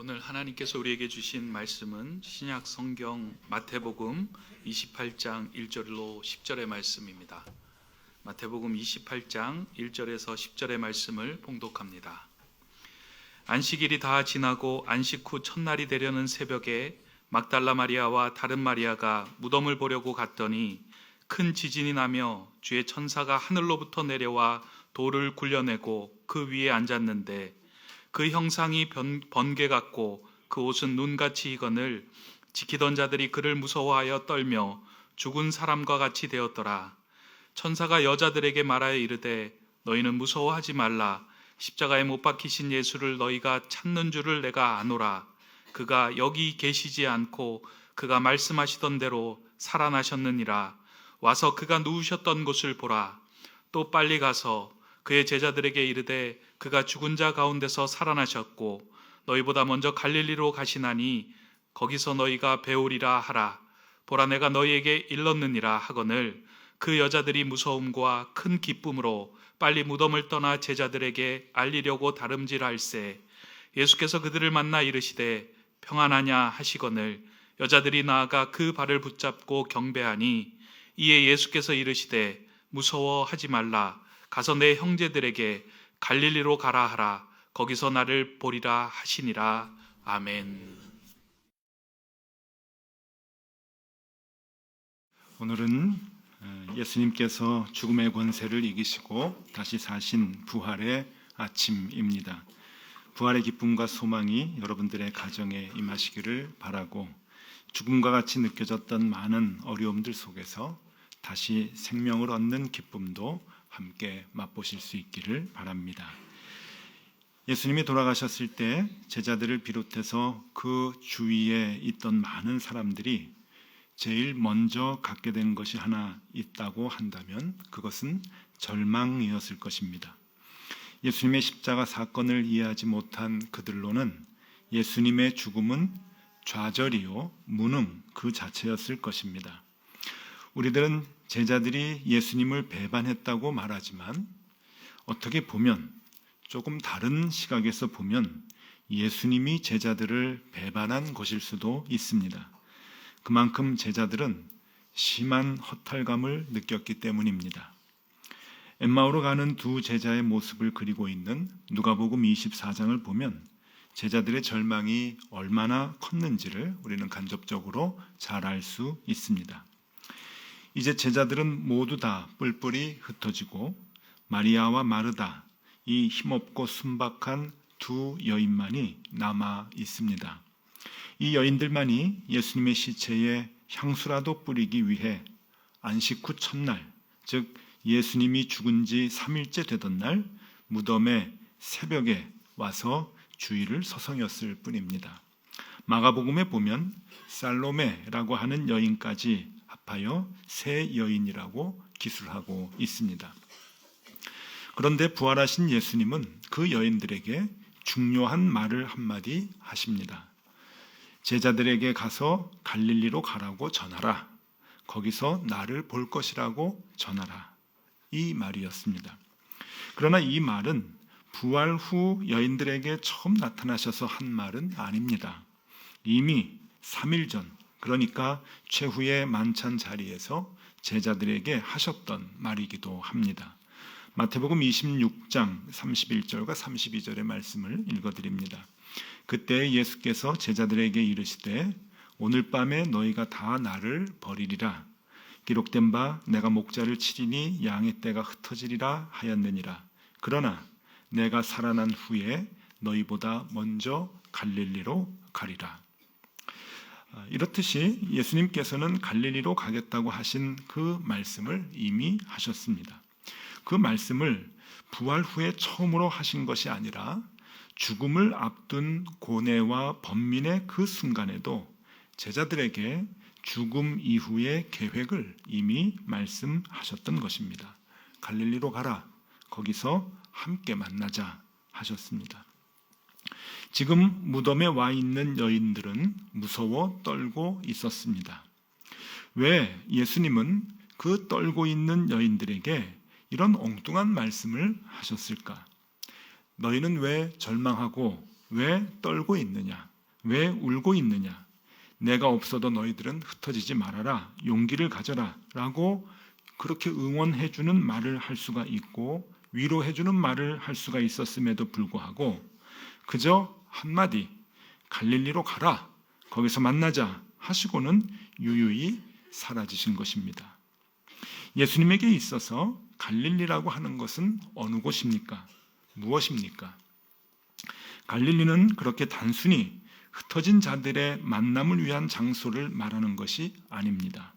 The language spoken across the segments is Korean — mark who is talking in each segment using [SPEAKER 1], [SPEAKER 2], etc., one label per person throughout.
[SPEAKER 1] 오늘 하나님께서 우리에게 주신 말씀은 신약 성경 마태복음 28장 1절로 10절의 말씀입니다. 마태복음 28장 1절에서 10절의 말씀을 봉독합니다. 안식일이 다 지나고 안식 후 첫날이 되려는 새벽에 막달라 마리아와 다른 마리아가 무덤을 보려고 갔더니 큰 지진이 나며 주의 천사가 하늘로부터 내려와 돌을 굴려내고 그 위에 앉았는데 그 형상이 번개 같고 그 옷은 눈같이 익거늘 지키던 자들이 그를 무서워하여 떨며 죽은 사람과 같이 되었더라. 천사가 여자들에게 말하여 이르되 너희는 무서워하지 말라. 십자가에 못 박히신 예수를 너희가 찾는 줄을 내가 아노라. 그가 여기 계시지 않고 그가 말씀하시던 대로 살아나셨느니라. 와서 그가 누우셨던 곳을 보라. 또 빨리 가서 그의 제자들에게 이르되 그가 죽은 자 가운데서 살아나셨고 너희보다 먼저 갈릴리로 가시나니 거기서 너희가 배우리라 하라. 보라, 내가 너희에게 일렀느니라 하거늘 그 여자들이 무서움과 큰 기쁨으로 빨리 무덤을 떠나 제자들에게 알리려고 다름질할세. 예수께서 그들을 만나 이르시되 평안하냐 하시거늘 여자들이 나아가 그 발을 붙잡고 경배하니 이에 예수께서 이르시되 무서워하지 말라. 가서 내 형제들에게 갈릴리로 가라 하라. 거기서 나를 보리라 하시니라. 아멘.
[SPEAKER 2] 오늘은 예수님께서 죽음의 권세를 이기시고 다시 사신 부활의 아침입니다. 부활의 기쁨과 소망이 여러분들의 가정에 임하시기를 바라고, 죽음과 같이 느껴졌던 많은 어려움들 속에서 다시 생명을 얻는 기쁨도 함께 맛보실 수 있기를 바랍니다. 예수님이 돌아가셨을 때 제자들을 비롯해서 그 주위에 있던 많은 사람들이 제일 먼저 갖게 된 것이 하나 있다고 한다면 그것은 절망이었을 것입니다. 예수님의 십자가 사건을 이해하지 못한 그들로는 예수님의 죽음은 좌절이요 무능 그 자체였을 것입니다. 우리들은 제자들이 예수님을 배반했다고 말하지만 어떻게 보면, 조금 다른 시각에서 보면 예수님이 제자들을 배반한 것일 수도 있습니다. 그만큼 제자들은 심한 허탈감을 느꼈기 때문입니다. 엠마오로 가는 두 제자의 모습을 그리고 있는 누가복음 24장을 보면 제자들의 절망이 얼마나 컸는지를 우리는 간접적으로 잘 알 수 있습니다. 이제 제자들은 모두 다 뿔뿔이 흩어지고 마리아와 마르다, 이 힘없고 순박한 두 여인만이 남아 있습니다. 이 여인들만이 예수님의 시체에 향수라도 뿌리기 위해 안식 후 첫날, 즉 예수님이 죽은 지 3일째 되던 날 무덤의 새벽에 와서 주의를 서성였을 뿐입니다. 마가복음에 보면 살로메라고 하는 여인까지 합하여 세 여인이라고 기술하고 있습니다. 그런데 부활하신 예수님은 그 여인들에게 중요한 말을 한마디 하십니다. 제자들에게 가서 갈릴리로 가라고 전하라. 거기서 나를 볼 것이라고 전하라. 이 말이었습니다. 그러나 이 말은 부활 후 여인들에게 처음 나타나셔서 한 말은 아닙니다. 이미 3일 전, 그러니까 최후의 만찬 자리에서 제자들에게 하셨던 말이기도 합니다. 마태복음 26장 31절과 32절의 말씀을 읽어드립니다. 그때 예수께서 제자들에게 이르시되 오늘 밤에 너희가 다 나를 버리리라. 기록된 바 내가 목자를 치리니 양의 떼가 흩어지리라 하였느니라. 그러나 내가 살아난 후에 너희보다 먼저 갈릴리로 가리라. 이렇듯이 예수님께서는 갈릴리로 가겠다고 하신 그 말씀을 이미 하셨습니다. 그 말씀을 부활 후에 처음으로 하신 것이 아니라 죽음을 앞둔 고뇌와 번민의 그 순간에도 제자들에게 죽음 이후의 계획을 이미 말씀하셨던 것입니다. 갈릴리로 가라. 거기서 함께 만나자 하셨습니다. 지금 무덤에 와 있는 여인들은 무서워 떨고 있었습니다. 왜 예수님은 그 떨고 있는 여인들에게 이런 엉뚱한 말씀을 하셨을까? 너희는 왜 절망하고 왜 떨고 있느냐? 왜 울고 있느냐? 내가 없어도 너희들은 흩어지지 말아라. 용기를 가져라. 라고 그렇게 응원해주는 말을 할 수가 있고 위로해주는 말을 할 수가 있었음에도 불구하고 그저 한마디 갈릴리로 가라. 거기서 만나자 하시고는 유유히 사라지신 것입니다. 예수님에게 있어서 갈릴리라고 하는 것은 어느 곳입니까? 무엇입니까? 갈릴리는 그렇게 단순히 흩어진 자들의 만남을 위한 장소를 말하는 것이 아닙니다.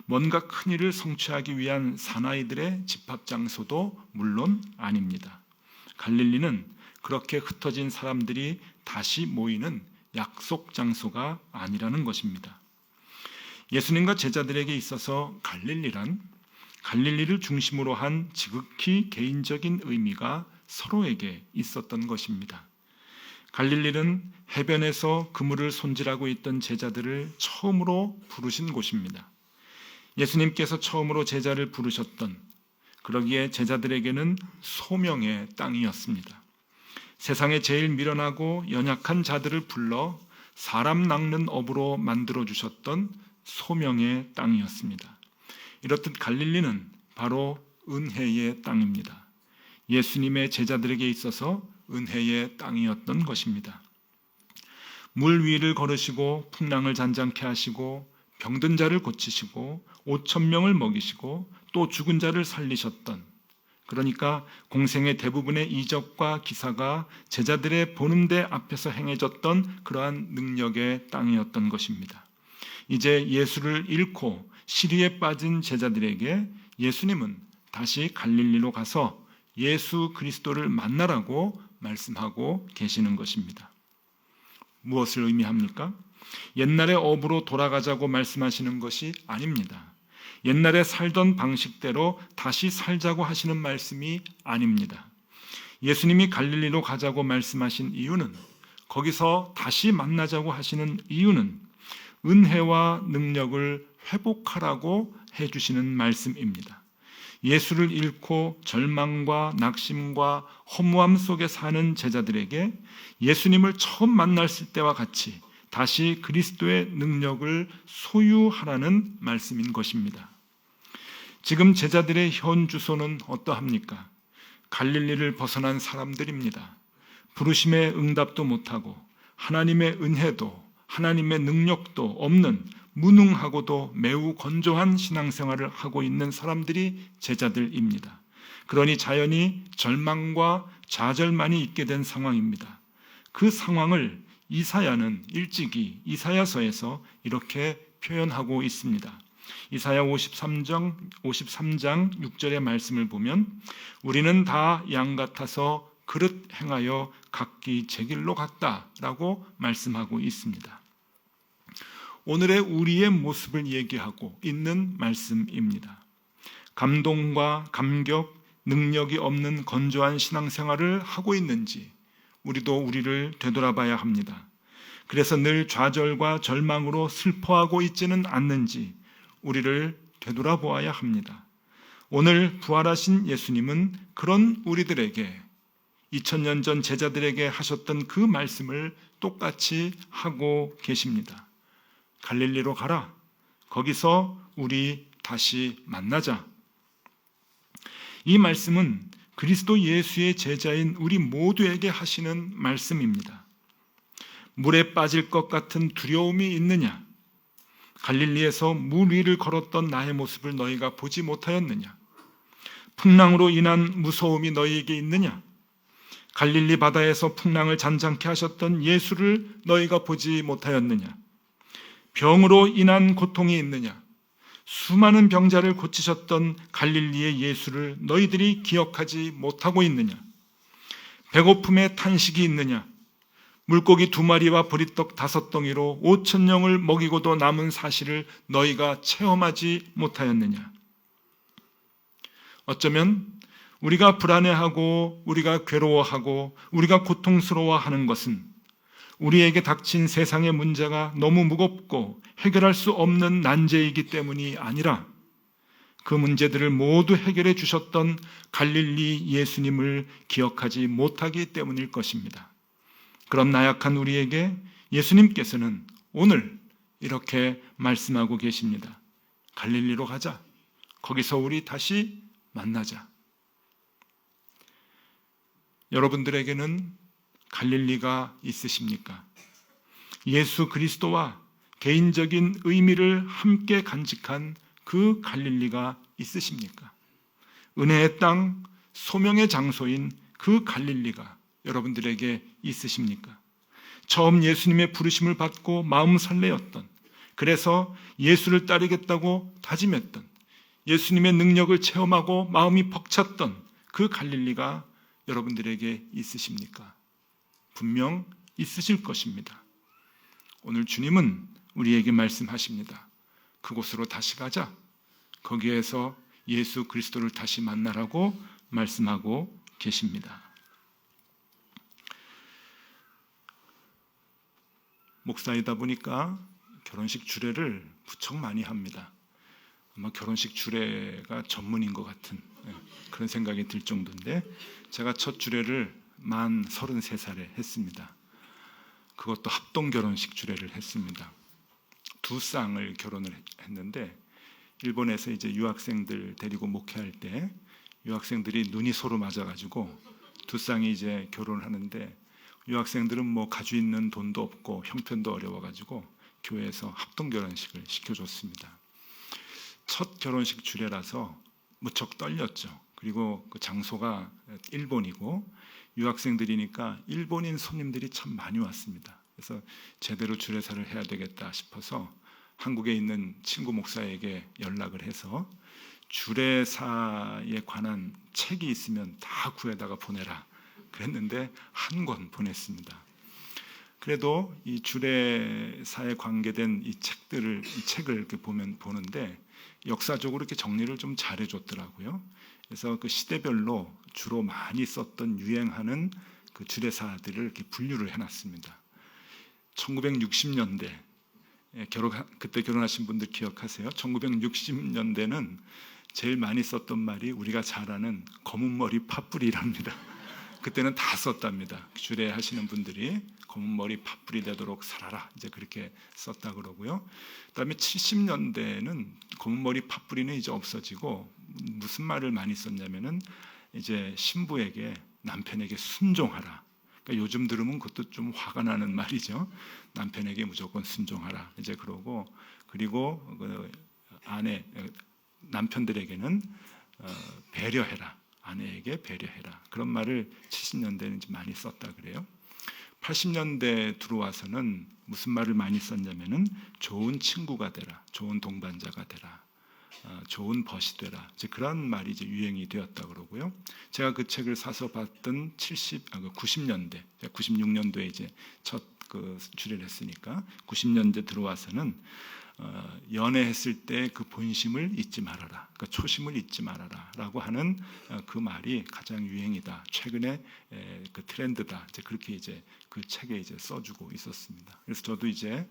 [SPEAKER 2] 뭔가 큰 일을 성취하기 위한 사나이들의 집합 장소도 물론 아닙니다. 갈릴리는 그렇게 흩어진 사람들이 다시 모이는 약속 장소가 아니라는 것입니다. 예수님과 제자들에게 있어서 갈릴리를 중심으로 한 지극히 개인적인 의미가 서로에게 있었던 것입니다. 갈릴리는 해변에서 그물을 손질하고 있던 제자들을 처음으로 부르신 곳입니다. 예수님께서 처음으로 제자를 부르셨던, 그러기에 제자들에게는 소명의 땅이었습니다. 세상에 제일 미련하고 연약한 자들을 불러 사람 낚는 업으로 만들어 주셨던 소명의 땅이었습니다. 이렇듯 갈릴리는 바로 은혜의 땅입니다. 예수님의 제자들에게 있어서 은혜의 땅이었던 것입니다. 물 위를 걸으시고 풍랑을 잔잔케 하시고 병든 자를 고치시고 5,000명을 먹이시고 또 죽은 자를 살리셨던, 그러니까 공생의 대부분의 이적과 기사가 제자들의 보는데 앞에서 행해졌던 그러한 능력의 땅이었던 것입니다. 이제 예수를 잃고 시리에 빠진 제자들에게 예수님은 다시 갈릴리로 가서 예수 그리스도를 만나라고 말씀하고 계시는 것입니다. 무엇을 의미합니까? 옛날의 업으로 돌아가자고 말씀하시는 것이 아닙니다. 옛날에 살던 방식대로 다시 살자고 하시는 말씀이 아닙니다. 예수님이 갈릴리로 가자고 말씀하신 이유는, 거기서 다시 만나자고 하시는 이유는 은혜와 능력을 회복하라고 해주시는 말씀입니다. 예수를 잃고 절망과 낙심과 허무함 속에 사는 제자들에게 예수님을 처음 만났을 때와 같이 다시 그리스도의 능력을 소유하라는 말씀인 것입니다. 지금 제자들의 현 주소는 어떠합니까? 갈릴리를 벗어난 사람들입니다. 부르심에 응답도 못하고 하나님의 은혜도 하나님의 능력도 없는 무능하고도 매우 건조한 신앙생활을 하고 있는 사람들이 제자들입니다. 그러니 자연히 절망과 좌절만이 있게 된 상황입니다. 그 상황을 이사야는 일찍이 이사야서에서 이렇게 표현하고 있습니다. 이사야 53장 6절의 말씀을 보면 우리는 다 양 같아서 그릇 행하여 각기 제 길로 갔다라고 말씀하고 있습니다. 오늘의 우리의 모습을 얘기하고 있는 말씀입니다. 감동과 감격, 능력이 없는 건조한 신앙생활을 하고 있는지 우리도 우리를 되돌아봐야 합니다. 그래서 늘 좌절과 절망으로 슬퍼하고 있지는 않는지 우리를 되돌아보아야 합니다. 오늘 부활하신 예수님은 그런 우리들에게 2000년 전 제자들에게 하셨던 그 말씀을 똑같이 하고 계십니다. 갈릴리로 가라. 거기서 우리 다시 만나자. 이 말씀은 그리스도 예수의 제자인 우리 모두에게 하시는 말씀입니다. 물에 빠질 것 같은 두려움이 있느냐? 갈릴리에서 물 위를 걸었던 나의 모습을 너희가 보지 못하였느냐? 풍랑으로 인한 무서움이 너희에게 있느냐? 갈릴리 바다에서 풍랑을 잔잔케 하셨던 예수를 너희가 보지 못하였느냐? 병으로 인한 고통이 있느냐? 수많은 병자를 고치셨던 갈릴리의 예수를 너희들이 기억하지 못하고 있느냐? 배고픔에 탄식이 있느냐? 물고기 2마리와 보리떡 5덩이로 5,000명을 먹이고도 남은 사실을 너희가 체험하지 못하였느냐? 어쩌면 우리가 불안해하고 우리가 괴로워하고 우리가 고통스러워하는 것은 우리에게 닥친 세상의 문제가 너무 무겁고 해결할 수 없는 난제이기 때문이 아니라 그 문제들을 모두 해결해 주셨던 갈릴리 예수님을 기억하지 못하기 때문일 것입니다. 그런 나약한 우리에게 예수님께서는 오늘 이렇게 말씀하고 계십니다. 갈릴리로 가자. 거기서 우리 다시 만나자. 여러분들에게는 갈릴리가 있으십니까? 예수 그리스도와 개인적인 의미를 함께 간직한 그 갈릴리가 있으십니까? 은혜의 땅, 소명의 장소인 그 갈릴리가 여러분들에게 있으십니까? 처음 예수님의 부르심을 받고 마음 설레었던, 그래서 예수를 따르겠다고 다짐했던, 예수님의 능력을 체험하고 마음이 벅찼던 그 갈릴리가 여러분들에게 있으십니까? 분명 있으실 것입니다. 오늘 주님은 우리에게 말씀하십니다. 그곳으로 다시 가자. 거기에서 예수 그리스도를 다시 만나라고 말씀하고 계십니다. 목사이다 보니까 결혼식 주례를 무척 많이 합니다. 아마 결혼식 주례가 전문인 것 같은 그런 생각이 들 정도인데, 제가 첫 주례를 만 33살에 했습니다. 그것도 합동 결혼식 주례를 했습니다. 두 쌍을 결혼을 했는데, 일본에서 이제 유학생들 데리고 목회할 때 유학생들이 눈이 서로 맞아가지고 두 쌍이 이제 결혼을 하는데, 유학생들은 뭐 가지고 있는 돈도 없고 형편도 어려워가지고 교회에서 합동 결혼식을 시켜줬습니다. 첫 결혼식 주례라서 무척 떨렸죠. 그리고 그 장소가 일본이고 유학생들이니까 일본인 손님들이 참 많이 왔습니다. 그래서 제대로 주례사를 해야 되겠다 싶어서 한국에 있는 친구 목사에게 연락을 해서 주례사에 관한 책이 있으면 다 구해다가 보내라 그랬는데 한 권 보냈습니다. 그래도 이 주례사에 관계된 이 책을 이렇게 보는데 역사적으로 이렇게 정리를 좀 잘해줬더라고요. 그래서 그 시대별로 주로 많이 썼던 유행하는 그 주례사들을 이렇게 분류를 해놨습니다. 1960년대 그때 결혼하신 분들 기억하세요? 1960년대는 제일 많이 썼던 말이 우리가 잘 아는 검은 머리 팥뿌리랍니다. 그때는 다 썼답니다. 주례하시는 분들이 검은 머리 팥뿌리 되도록 살아라, 이제 그렇게 썼다 그러고요. 그다음에 70년대는 검은 머리 팥뿌리는 이제 없어지고 무슨 말을 많이 썼냐면은 이제 신부에게 남편에게 순종하라. 그러니까 요즘 들으면 그것도 좀 화가 나는 말이죠. 남편에게 무조건 순종하라, 이제 그러고, 그리고 그 아내 남편들에게는 배려해라, 아내에게 배려해라, 그런 말을 70년대는 좀 많이 썼다 그래요. 80년대 들어와서는 무슨 말을 많이 썼냐면은 좋은 친구가 되라, 좋은 동반자가 되라, 좋은 벗이 되라, 이제 그런 말이 이제 유행이 되었다 그러고요. 제가 그 책을 사서 봤던 90년대, 96년도에 이제 첫 그 주례를 했으니까 90년대 들어와서는 연애했을 때 그 본심을 잊지 말아라, 그러니까 초심을 잊지 말아라라고 하는 그 말이 가장 유행이다, 최근에 그 트렌드다, 이제 그렇게 이제 그 책에 이제 써주고 있었습니다. 그래서 저도 이제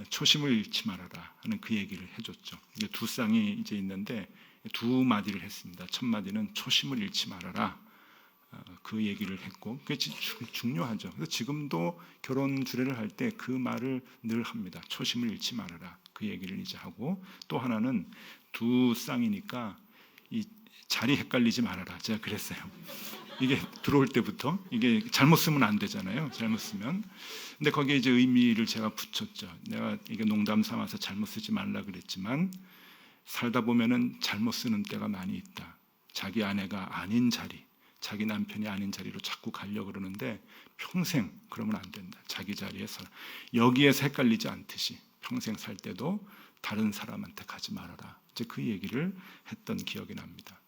[SPEAKER 2] 초심을 잃지 말아라 하는 그 얘기를 해줬죠. 두 쌍이 이제 있는데 두 마디를 했습니다. 첫 마디는 초심을 잃지 말아라, 그 얘기를 했고, 그게 중요하죠. 그래서 지금도 결혼 주례를 할 때 그 말을 늘 합니다. 초심을 잃지 말아라, 그 얘기를 이제 하고, 또 하나는 두 쌍이니까 이 자리 헷갈리지 말아라, 제가 그랬어요. 이게 들어올 때부터 이게 잘못 쓰면 안 되잖아요. 잘못 쓰면. 근데 거기에 이제 의미를 제가 붙였죠. 내가 이게 농담 삼아서 잘못 쓰지 말라 그랬지만 살다 보면은 잘못 쓰는 때가 많이 있다. 자기 아내가 아닌 자리, 자기 남편이 아닌 자리로 자꾸 가려고 그러는데 평생 그러면 안 된다. 자기 자리에서 여기에서 헷갈리지 않듯이 평생 살 때도 다른 사람한테 가지 말아라, 이제 그 얘기를 했던 기억이 납니다.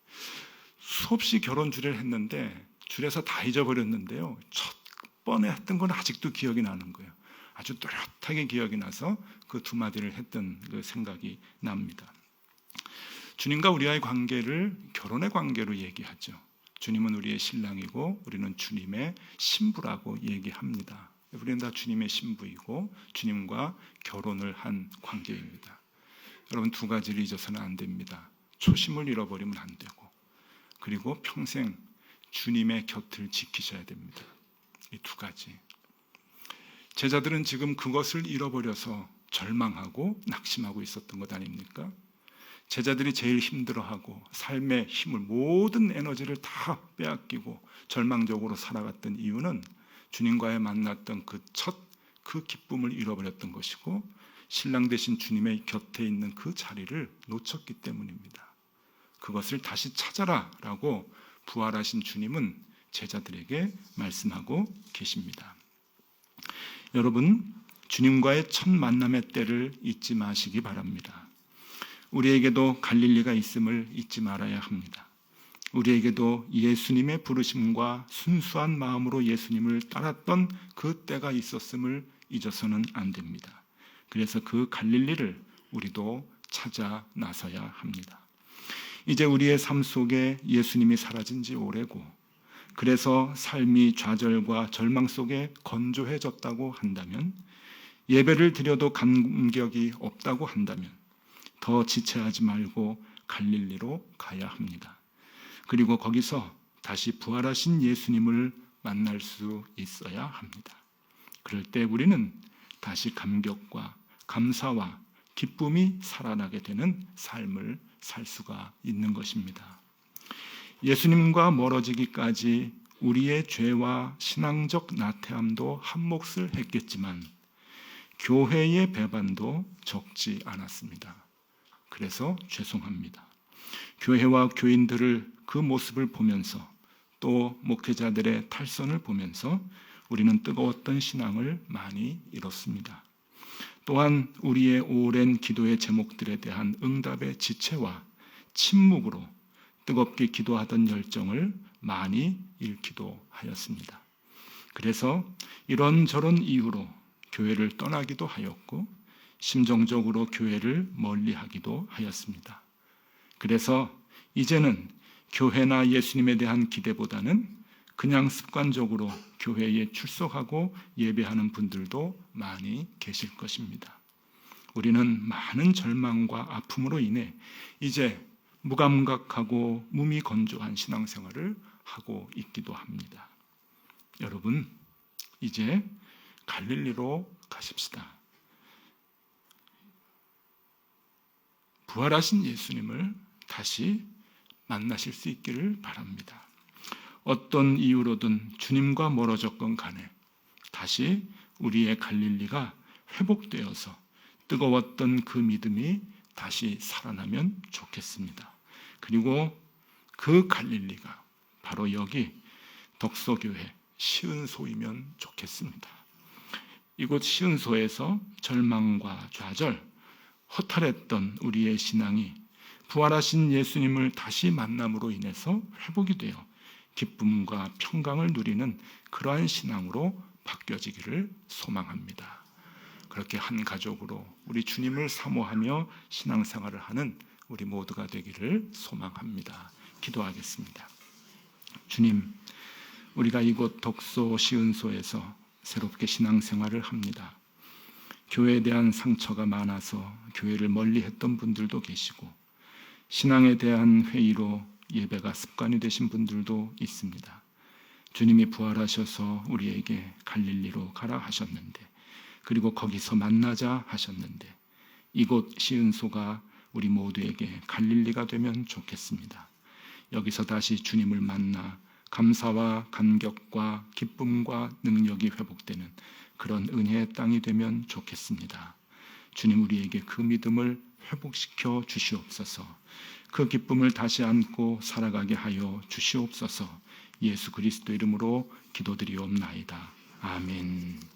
[SPEAKER 2] 수없이 결혼 주례를 했는데 주례서 다 잊어버렸는데요, 첫 번에 했던 건 아직도 기억이 나는 거예요. 아주 또렷하게 기억이 나서 그 두 마디를 했던 그 생각이 납니다. 주님과 우리와의 관계를 결혼의 관계로 얘기하죠. 주님은 우리의 신랑이고 우리는 주님의 신부라고 얘기합니다. 우리는 다 주님의 신부이고 주님과 결혼을 한 관계입니다. 여러분, 두 가지를 잊어서는 안 됩니다. 초심을 잃어버리면 안 되고, 그리고 평생 주님의 곁을 지키셔야 됩니다. 이 두 가지. 제자들은 지금 그것을 잃어버려서 절망하고 낙심하고 있었던 것 아닙니까? 제자들이 제일 힘들어하고 삶의 힘을, 모든 에너지를 다 빼앗기고 절망적으로 살아갔던 이유는 주님과의 만났던 그 기쁨을 잃어버렸던 것이고, 신랑 되신 주님의 곁에 있는 그 자리를 놓쳤기 때문입니다. 그것을 다시 찾아라 라고 부활하신 주님은 제자들에게 말씀하고 계십니다. 여러분, 주님과의 첫 만남의 때를 잊지 마시기 바랍니다. 우리에게도 갈릴리가 있음을 잊지 말아야 합니다. 우리에게도 예수님의 부르심과 순수한 마음으로 예수님을 따랐던 그 때가 있었음을 잊어서는 안 됩니다. 그래서 그 갈릴리를 우리도 찾아 나서야 합니다. 이제 우리의 삶 속에 예수님이 사라진 지 오래고, 그래서 삶이 좌절과 절망 속에 건조해졌다고 한다면, 예배를 드려도 감격이 없다고 한다면 더 지체하지 말고 갈릴리로 가야 합니다. 그리고 거기서 다시 부활하신 예수님을 만날 수 있어야 합니다. 그럴 때 우리는 다시 감격과 감사와 기쁨이 살아나게 되는 삶을 살 수가 있는 것입니다. 예수님과 멀어지기까지 우리의 죄와 신앙적 나태함도 한몫을 했겠지만 교회의 배반도 적지 않았습니다. 그래서 죄송합니다. 교회와 교인들을 그 모습을 보면서, 또 목회자들의 탈선을 보면서 우리는 뜨거웠던 신앙을 많이 잃었습니다. 또한 우리의 오랜 기도의 제목들에 대한 응답의 지체와 침묵으로 뜨겁게 기도하던 열정을 많이 잃기도 하였습니다. 그래서 이런저런 이유로 교회를 떠나기도 하였고, 심정적으로 교회를 멀리하기도 하였습니다. 그래서 이제는 교회나 예수님에 대한 기대보다는 그냥 습관적으로 교회에 출석하고 예배하는 분들도 많이 계실 것입니다. 우리는 많은 절망과 아픔으로 인해 이제 무감각하고 무미건조한 신앙생활을 하고 있기도 합니다. 여러분, 이제 갈릴리로 가십시다. 부활하신 예수님을 다시 만나실 수 있기를 바랍니다. 어떤 이유로든 주님과 멀어졌건 간에 다시 우리의 갈릴리가 회복되어서 뜨거웠던 그 믿음이 다시 살아나면 좋겠습니다. 그리고 그 갈릴리가 바로 여기 덕소교회 시은소이면 좋겠습니다. 이곳 시은소에서 절망과 좌절, 허탈했던 우리의 신앙이 부활하신 예수님을 다시 만남으로 인해서 회복이 되어 기쁨과 평강을 누리는 그러한 신앙으로 바뀌어지기를 소망합니다. 그렇게 한 가족으로 우리 주님을 사모하며 신앙생활을 하는 우리 모두가 되기를 소망합니다. 기도하겠습니다. 주님, 우리가 이곳 덕소 시은소에서 새롭게 신앙생활을 합니다. 교회에 대한 상처가 많아서 교회를 멀리했던 분들도 계시고, 신앙에 대한 회의로 예배가 습관이 되신 분들도 있습니다. 주님이 부활하셔서 우리에게 갈릴리로 가라 하셨는데, 그리고 거기서 만나자 하셨는데, 이곳 시은소가 우리 모두에게 갈릴리가 되면 좋겠습니다. 여기서 다시 주님을 만나 감사와 감격과 기쁨과 능력이 회복되는 그런 은혜의 땅이 되면 좋겠습니다. 주님, 우리에게 그 믿음을 회복시켜 주시옵소서. 그 기쁨을 다시 안고 살아가게 하여 주시옵소서. 예수 그리스도 이름으로 기도드리옵나이다. 아멘.